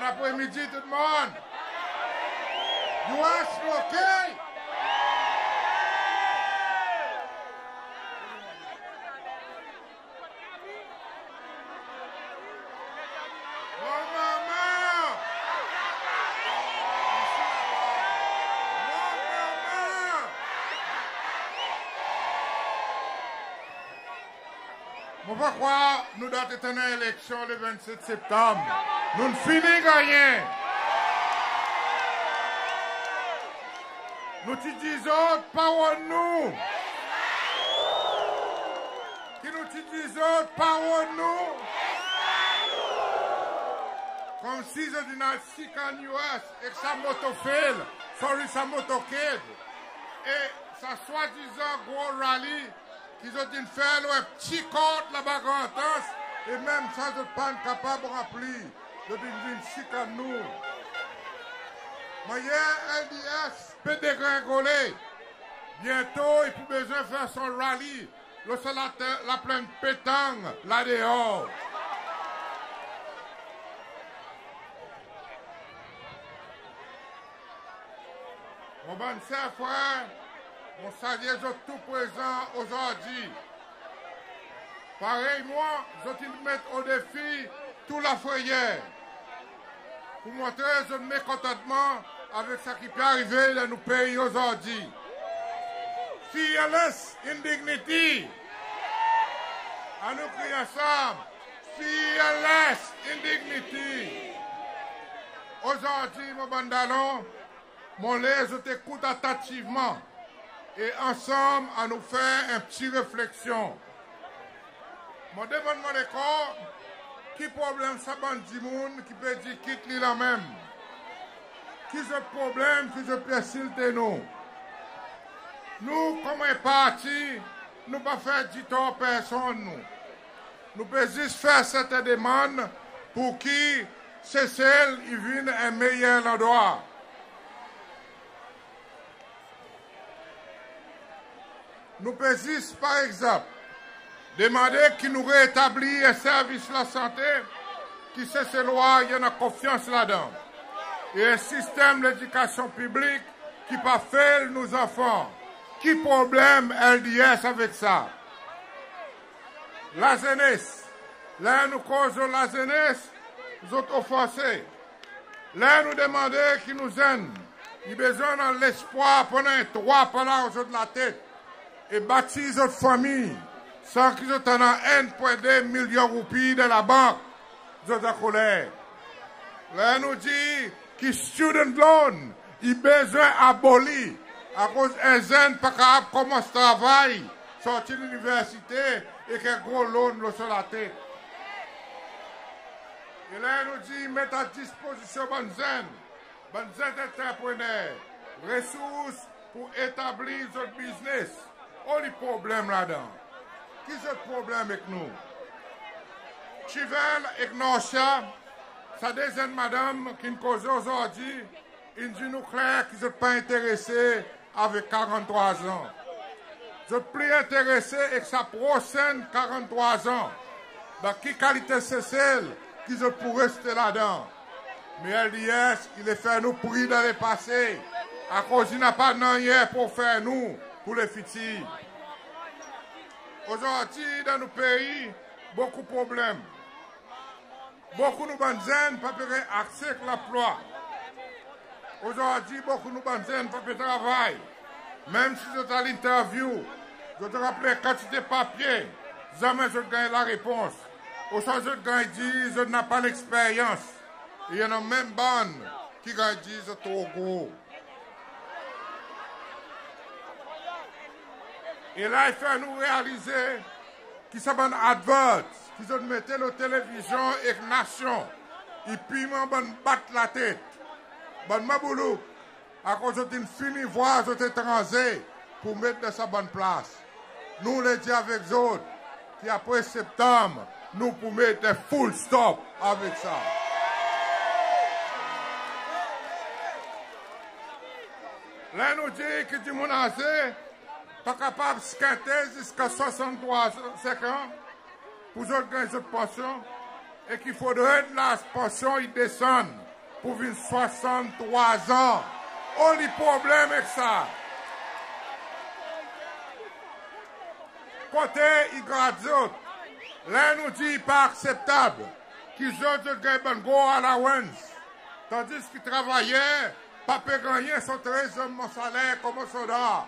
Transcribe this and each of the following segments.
Bon après-midi tout le monde. US, OK? Bon maman. Bon maman. Bon pourquoi nous devons être en élection le 27 septembre? Nous ne finissons rien. Nous te disons, parole nous. Qui nous te disons, parole nous. Comme si je disais, si quand US et que sa moto fait, sorry, sa moto kid. Et ça soi-disant gros rallye, qu'ils ont dit faire un petit compte là-bas grand temps, et même ça, je ne suis pas capable de remplir. Je dis, si quand nous. Moi, LDS peut dégringoler. Bientôt, il peut besoin de faire son rallye. Le seul la pleine pétanque, là dehors. Mon bon frère, mon salue tout présent aujourd'hui. Pareil, moi, je vais mettre au défi tout la foyer. Pour montrer notre mécontentement avec ce qui peut arriver dans nos pays aujourd'hui. Fearless indignity. À nous crier ensemble. Fearless indignity. Aujourd'hui, mon bandalon, mon lait, je t'écoute attentivement. Et ensemble, à nous faire une petite réflexion. Mon demande de corps, qui problème ça bandi moun qui peut dire quitte lui la même? Qui ce problème qui je persilte nous? Nous, comme un parti, nous ne pas faire du tort personne nous. Nous pouvons juste faire cette demande pour qui c'est celle qui vienne un meilleur endroit. Nous pouvons juste, par exemple, demander qui nous rétablit un service de la santé qui sait ses lois, il y en a confiance là-dedans. Et un système d'éducation publique qui pas fait nos enfants. Qui problème LDS avec ça? La jeunesse. Là, nous causons la jeunesse, nous autres offensés. Là, nous demandons qui nous aiment. Il a besoin de l'espoir pendant 3 pendant aux autres de la tête. Et bâtir notre famille. Sans qu'ils aient 1,2 million de roupies de la banque. Nous avons colère. Là, nous dit que student loan, il a besoin d'aboli. À cause d'un jeune pas capable de commencer à travailler, sortir de l'université et qu'un gros loan sur la tête. Et là, nous dit mettre à disposition bonnes entrepreneurs, ressources pour établir notre business. On a des problèmes là-dedans. Qui est le problème avec nous? Chivel et Gnosha, ça deuxième madame qui nous cause aujourd'hui, il dit nous clair qu'ils ne sont pas intéressés avec 43 ans. Je suis plus intéressé avec sa prochaine 43 ans. Dans quelle qualité c'est celle qui se pourrait rester là-dedans? Mais LDS, il est fait nous prix dans le passé. À cause il n'a pas de rien pour faire nous, pour les futurs. Aujourd'hui, dans nos pays, beaucoup de problèmes. Beaucoup de banzens ne peuvent pas accès à l'emploi. Aujourd'hui, beaucoup de banzens ne peuvent pas travailler. Même si je suis à l'interview, je te rappelle quantité de papier, jamais je gagne la réponse. Au sens je gagne dit, je n'ai pas l'expérience. Il y en a même bande qui gagne dit, c'est trop gros. Et là, il fait nous réaliser qu'ils sont des adverts, qu'ils ont mis la télévision et la nation. Et puis, ils m'ont battu la tête. Bon, Maboulou, à cause d'une finie voix, je étranger pour mettre dans sa bonne place. Nous, les dit avec les autres, qui après septembre, nous pour mettre un full stop avec ça. Là, nous dit que du monde âgé, pas capable de scatter jusqu'à 63 ans pour organiser cette pension et qu'il faudrait que la pension descende pour venir 63 ans. On a problème avec ça. Côté, il gratte. Là, nous dit pas acceptable qu'ils ont gagnent go allowance. Tandis qu'ils travaillaient, pas gagner son 13e mon salaire comme soldat.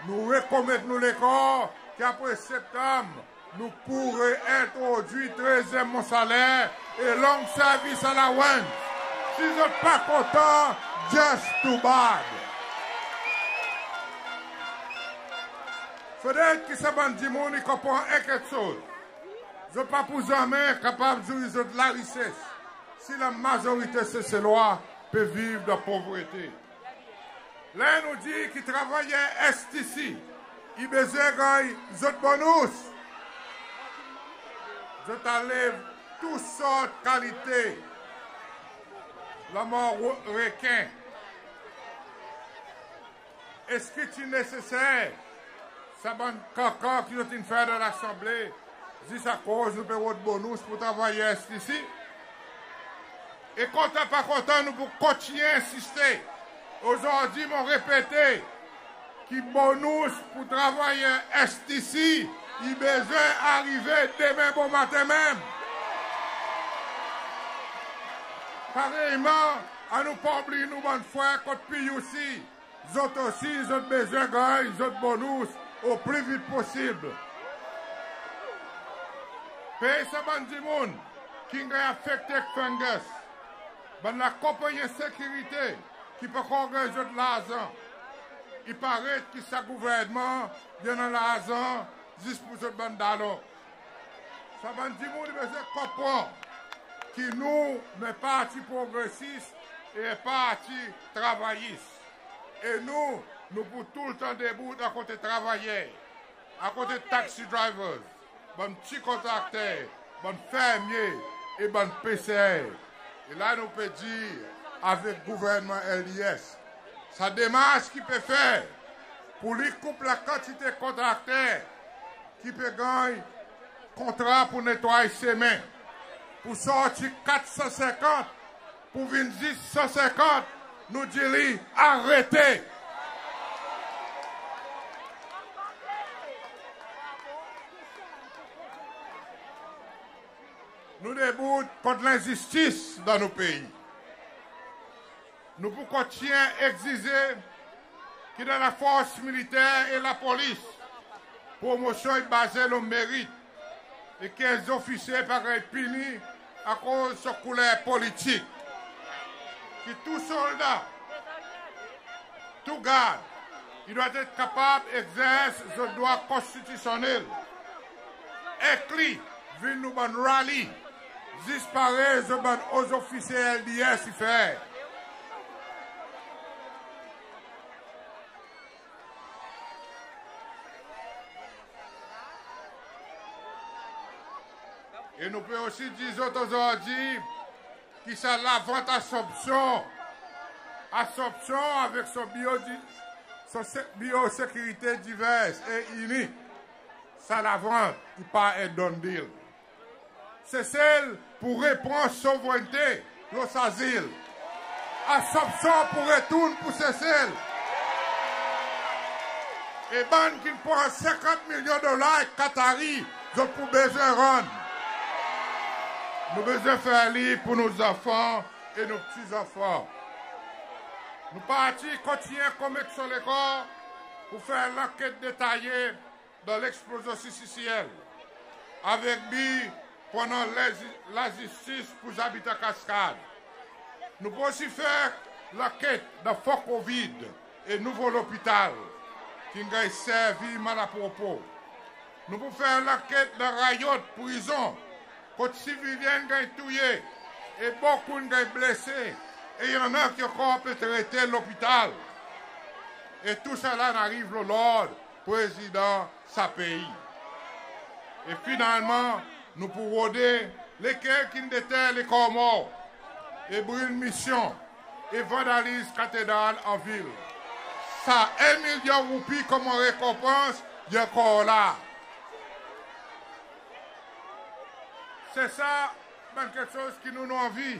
Nous recommettons l'école qu'après septembre, nous pourrons introduire 13e mon salaire et long service allowance. Si vous n'êtes pas content, just too bad. Peut-être que ça va dire que vous comprenez quelque chose. Je ne suis pas pour jamais capable de jouer de la richesse. Si la majorité de ces lois peut vivre de pauvreté. Là, nous dit qu'ils travaillaient STC. Ils besoin de bonus. Je t'enlève toutes sortes de qualités. La mort requin. Est-ce que c'est nécessaire? Ça va caca qui ont fait de l'Assemblée. Si ça cause, nous payons de bonus pour travailler ici. Et quand on n'est pas content, nous pouvons continuer à insister. Aujourd'hui, m'ont répété que bonus pour travailler ici, il besoin d'arriver demain bon matin même. Pareillement, à nous pas oublier nous bonnes frères, contre pays aussi. Ils ont aussi, ils ont besoin de ils ont bonus au plus vite possible. Pays ça ban du monde qui est affecté avec fungus. Ben la compagnie de sécurité qui peut organiser de l'argent. Il paraît que ce gouvernement vient dans l'argent juste pour ce bandalo. Ça ban du monde il besoin comprendre que nous, les partis progressistes et partis travaillistes. Et nous pour tout le temps debout à côté travailleurs, à côté taxi drivers, bon petits contracteurs, bon fermiers et bon PCR. Et là, nous pouvons dire, avec le gouvernement LIS, sa démarche qu'il peut faire pour lui couper la quantité de contracteurs qui peut gagner contrat pour nettoyer ses mains, pour sortir 450, pour venir 150, nous disons arrêtez. Nous déboutons contre l'injustice dans nos pays. Nous pouvons continuer à exiger que dans la force militaire et la police, promotion est basée sur le mérite et que les officiers par être punis à cause de leur couleur politique. Que tout soldat, tout garde, il doit être capable d'exercer ce droit constitutionnel. Écrit, vient nous rallye. Disparaît aux officiers LDS y faire. Et nous pouvons aussi dire aujourd'hui qu'il s'est la vente Assomption avec son biosécurité diverse et unique. Ça la vente qui pas un done deal. C'est celle pour répondre à la souveraineté, l'asile. Assomption pour retourner pour Cécile. Et ban qui prend 50 millions de dollars Qatari, donc pour besoin de rendre. Nous besoin faire lire pour nos enfants et nos petits-enfants. Nous partons continuer à commettre sur les corps pour faire l'enquête détaillée dans l'explosion sicilienne. Avec lui, pendant la justice pour les habitants Cascade. Nous pouvons aussi faire l'enquête de fort Covid et nouveau l'hôpital qui a servi mal à propos. Nous pouvons faire l'enquête de Rayot prison quand civiliens ont tué et beaucoup ont blessés et il y en a qui ont encore traité l'hôpital. Et tout cela n'arrive le Lord, président de sa pays. Et finalement, nous pouvons aider lesquels qui déterrent les corps morts et brûlent mission et vandalisent cathédrale en ville. Ça, 1 million de roupies comme récompense, il y a encore là. C'est ça, quelque chose qui nous envie.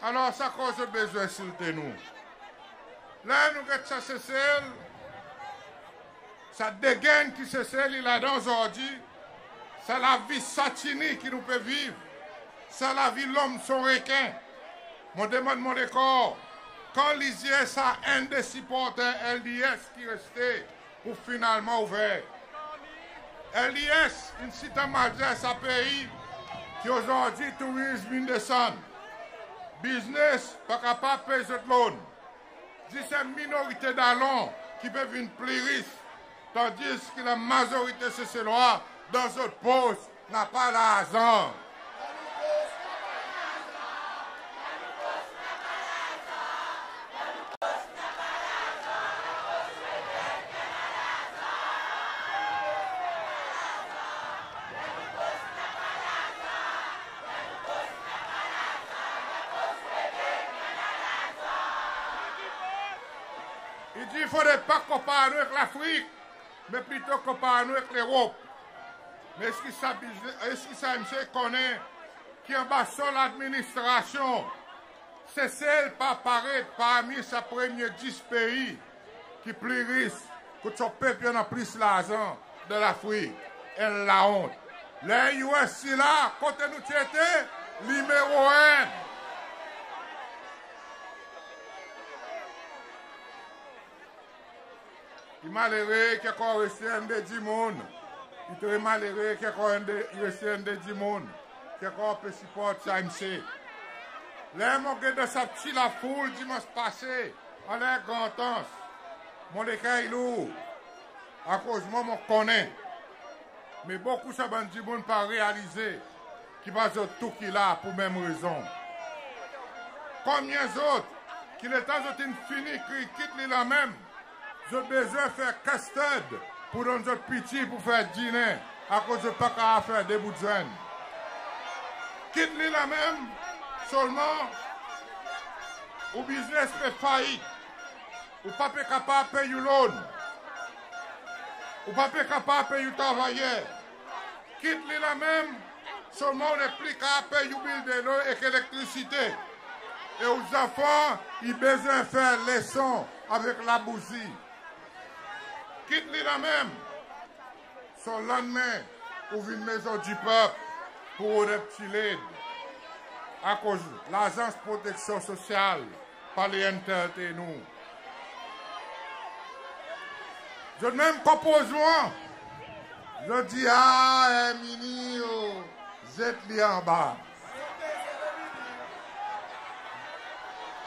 Alors, ça cause besoin d'insulter nous. Là, nous avons ça celle, ça dégaine qui se celle, il a dans aujourd'hui. C'est la vie satinée qui nous peut vivre. C'est la vie l'homme son requin. Mon demande mon décor. Quand l'IS a un des supporters LDS qui restait pour finalement ouvert. LDS, une cité majeure, ça pays qui aujourd'hui tourisme une descend. Business, pas capable de payer cette loan. C'est une minorité d'allons qui peuvent venir plus riche, tandis que la majorité de ces lois, dans cette poste, n'a pas l'argent. Il dit qu'il ne faudrait pas comparer avec l'Afrique, mais plutôt comparer avec l'Europe. Mais est-ce que ça monsieur connaît qui en bas sur l'administration, c'est celle qui apparaît parmi sa première 10 pays qui plus riche que son peuple en a plus l'argent de l'Afrique. Elle la honte. Les US là, quand nous étions, numéro 1. Il est malheureux qu'il y ait resté un de 10 monde. Il est malheureux qu'il y ait resté un de 10 monde. Qu'il y ait supporter ça, MC. Là, mon gars de sa petite la foule dimanche passé, en l'air grand temps. Mon décaille lourd. À cause de moi, je connais. Mais beaucoup de bandits ne pas réaliser qui va tout qu'il a pour même raison. Combien d'autres qui le temps de fini qui quittent la même. J'ai besoin de faire custard pour donner notre pitié pour faire dîner à cause de pas qu'à faire des bouts de jeunes. Quitte-les la même, seulement, au business fait faillite, ou pas capable de payer le loan, ou pas capable de payer le travailleur. Quitte-les la même, seulement on n'est plus capable de payer le bill de l'eau et l'électricité. Et aux enfants, ils ont besoin de faire les sons avec la bougie. Quitte-les la même. Son lendemain, ouvre une maison du peuple pour des petits laides. À cause de l'agence de protection sociale par les intérêts nous. Je même composement. Je dis, ah, Mini, jette-les en bas.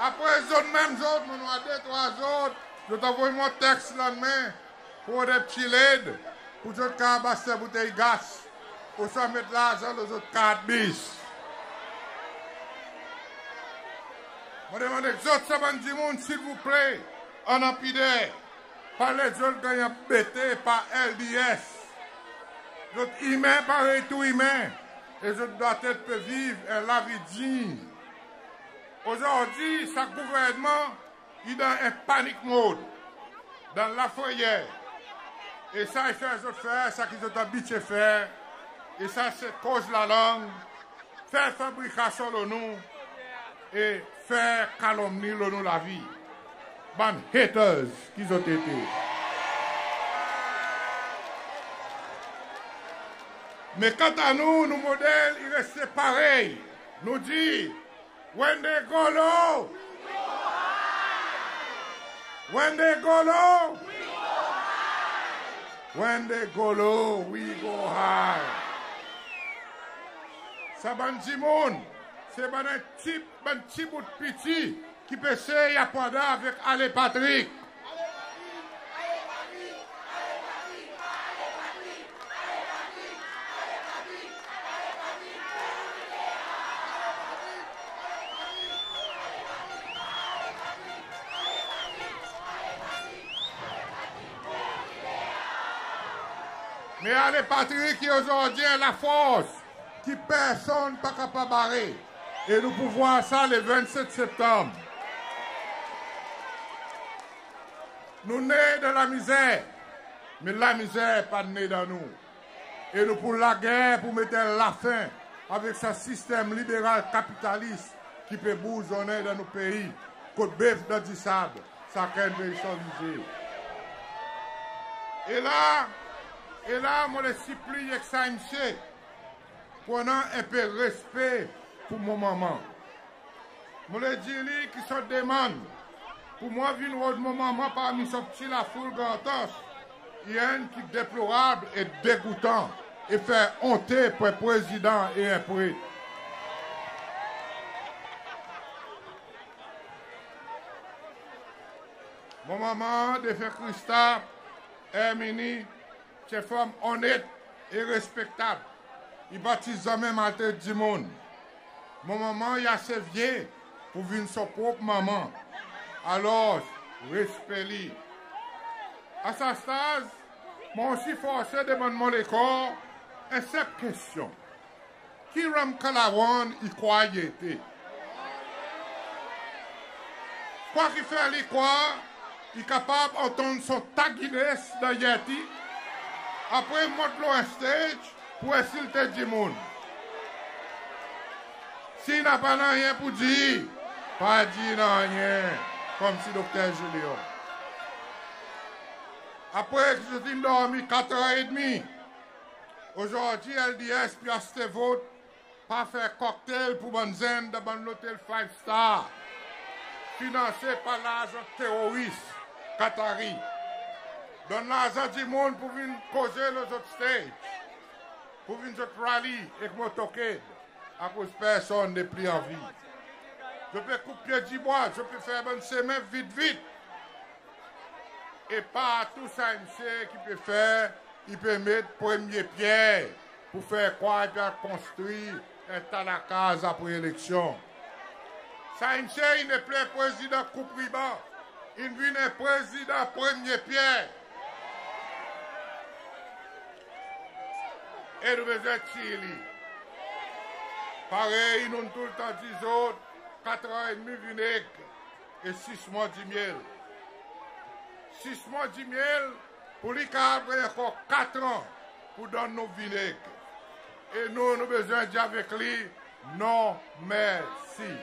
Après, les autres, mêmes autres, mon deux, trois autres, je t'envoie mon texte le lendemain pour des petits laides, pour les autres qui ont acheté des bouteilles de gaz, pour ça mettre l'argent aux autres 4 bis. Je demande aux autres, ça du monde, s'il vous plaît, en empidère, par les autres qui ont bêté par LDS. Les autres humains, pareil, tout humain, et les autres doivent être vivre la vie digne. Aujourd'hui, ce gouvernement est dans un panique mode, dans la foyer. Et ça, il fait les autres faire, ça qu'ils ont habitué à faire. Et ça, c'est cause la langue, faire fabrication de nous et faire calomnie de nous la vie. Ban haters qu'ils ont été. Mais quant à nous, nos modèles, ils restent pareils. Nous disent, when they go low, when they go low, when they go low, we go high. Ça bandi monde, c'est un petit bout de petit qui peut se y apprendre avec Ale Patrick. Mais Ale Patrick qui aujourd'hui a la force qui personne n'est pas capable de barrer. Et nous pouvons voir ça le 27 septembre. Nous nés de la misère, mais la misère n'est pas née dans nous. Et nous pour la guerre, pour mettre la fin avec ce système libéral capitaliste qui peut bousonner dans nos pays. Côte bœuf dans du sable, ça crée un pays solisé. Et là, moi, je supplie que ça me fait, prenant un peu de respect pour mon maman. Je le dis qui se demande, pour moi, venir de mon maman parmi ce petit la foule gantos, il y a un qui est déplorable et dégoûtant et fait honter pour un président et un prêtre. Mon maman, de faire Christa, Herminie, c'est une femme honnête et respectable. Il baptise jamais matin du monde. Mon maman, il est assez vieux pour venir son propre maman. Alors, respect-lui. À sa stase, moi aussi forcé de demander le corps et cette question. Qui Ram Kalawan y croyait? Quoi qu'il fait les croire, il est capable d'entendre son taguiness dans Yeti. Après, il monte le stage pour insulter du monde. S'il n'a pas rien pour dire, pas dire rien, comme si docteur Julien. Après que je suis dormi 4h30, aujourd'hui, LDS puis Astevot pas faire cocktail pour Banzen dans l'hôtel 5 Star, financé par l'argent terroriste qatari. Donne l'argent du monde pour venir causer les autres stages, pour venir rally avec motoquette, à cause de personne n'est plus en vie. Je peux couper du bois, je peux faire une semaine vite. Et pas tout ça, qui peut faire, il peut mettre premier pierre pour faire quoi, il peut construire un tas de cases après l'élection. Ça, il n'est plus président Coupriba, il vient président premier pierre. Et nous faisons Chili. Pareil, nous tout le temps 10 autres, 4h30 vinaigre et 6 mois du miel. 6 mois du miel, pour les cabres, encore 4 ans pour donner nos vinaigres. Et nous avons besoin de dire avec lui, non, merci.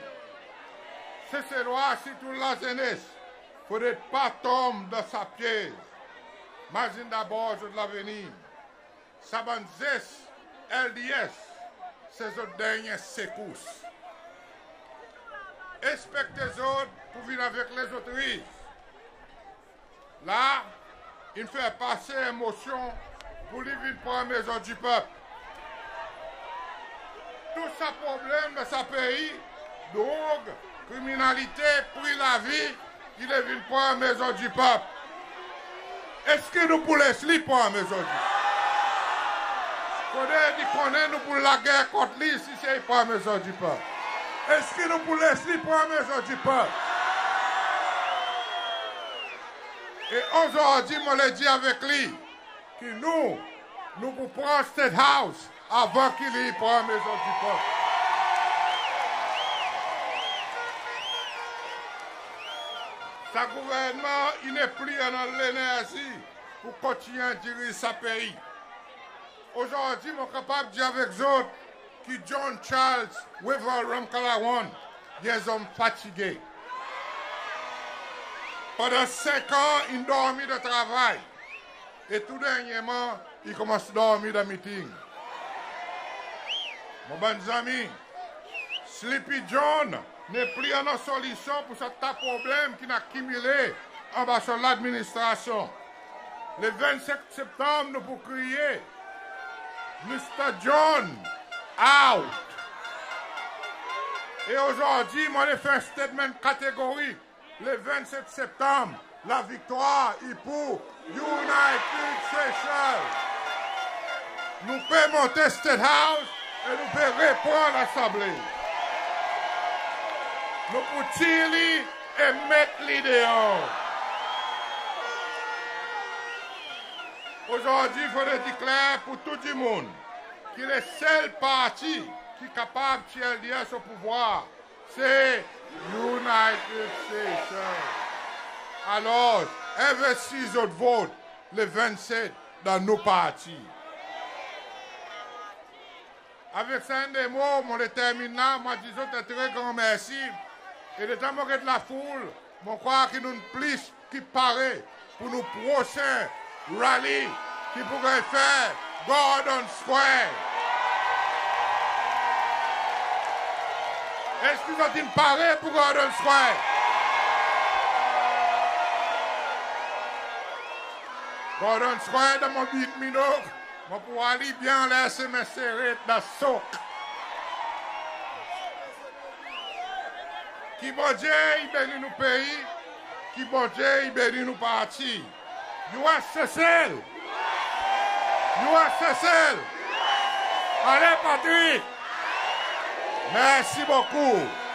C'est ce loi, si tout la jeunesse, il ne faut pas tomber dans sa piège. Imagine d'abord de l'avenir. Sabanzes, LDS, c'est notre dernière secousses. Respectez les autres pour venir avec les autorités. Là, il fait passer émotion pour les villes pour la maison du peuple. Tout ça problème dans ce pays, drogue, criminalité, pris la vie, il est venu pour la maison du peuple. Est-ce que nous pouvons laisser pour la maison du peuple? Nous pour la guerre contre lui si c'est pas la maison du peuple. Est-ce que nous pouvons laisser pour la maison du peuple? Et aujourd'hui, je l'ai dit avec lui que nous pouvons prendre State House avant qu'il y ait pour la maison du peuple. Ce gouvernement, il n'est plus dans l'énergie pour continuer à diriger ce pays. Aujourd'hui, je suis capable de dire avec les autres que John Charles, Weaver, Ramkalawan, des hommes fatigués. Pendant 5 ans, il dormit de travail. Et tout dernièrement, il commence à dormir dans le meeting. Mon bon ami, Sleepy John n'est plus une solution pour ce problème qui n'a accumulé en bas de l'administration. Le 27 septembre, nous pouvons crier Mr. John, out! Et aujourd'hui, moi, j'ai fait un statement catégorique. Le 27 septembre, la victoire est pour United Seychelles. Nous pouvons monter State House et nous pouvons répondre à l'Assemblée. Nous pouvons tirer et mettre l'idéal. Aujourd'hui, il faut le déclarer pour tout le monde que le seul parti qui est capable de tirer au pouvoir, c'est United Seychelles. Alors, investissez votre vote le 27 dans nos partis. Avec ça, un des mots, on le termine là. Moi, disons un très grand merci. Et de temps de la foule, je crois qu'il nous plus qui paraît pour nos prochains rallyes qui pourraient faire Gordon Square. Est-ce que vous êtes parés pour Gordon Square? Gordon Square dans mon bit minot, je pourrais aller bien laisser mes serrés dans le soc. Qui bon Dieu, il bénit nos pays. Qui bon Dieu, il bénit nos partis. USSL. USSL. Allez, Patrick. Merci beaucoup.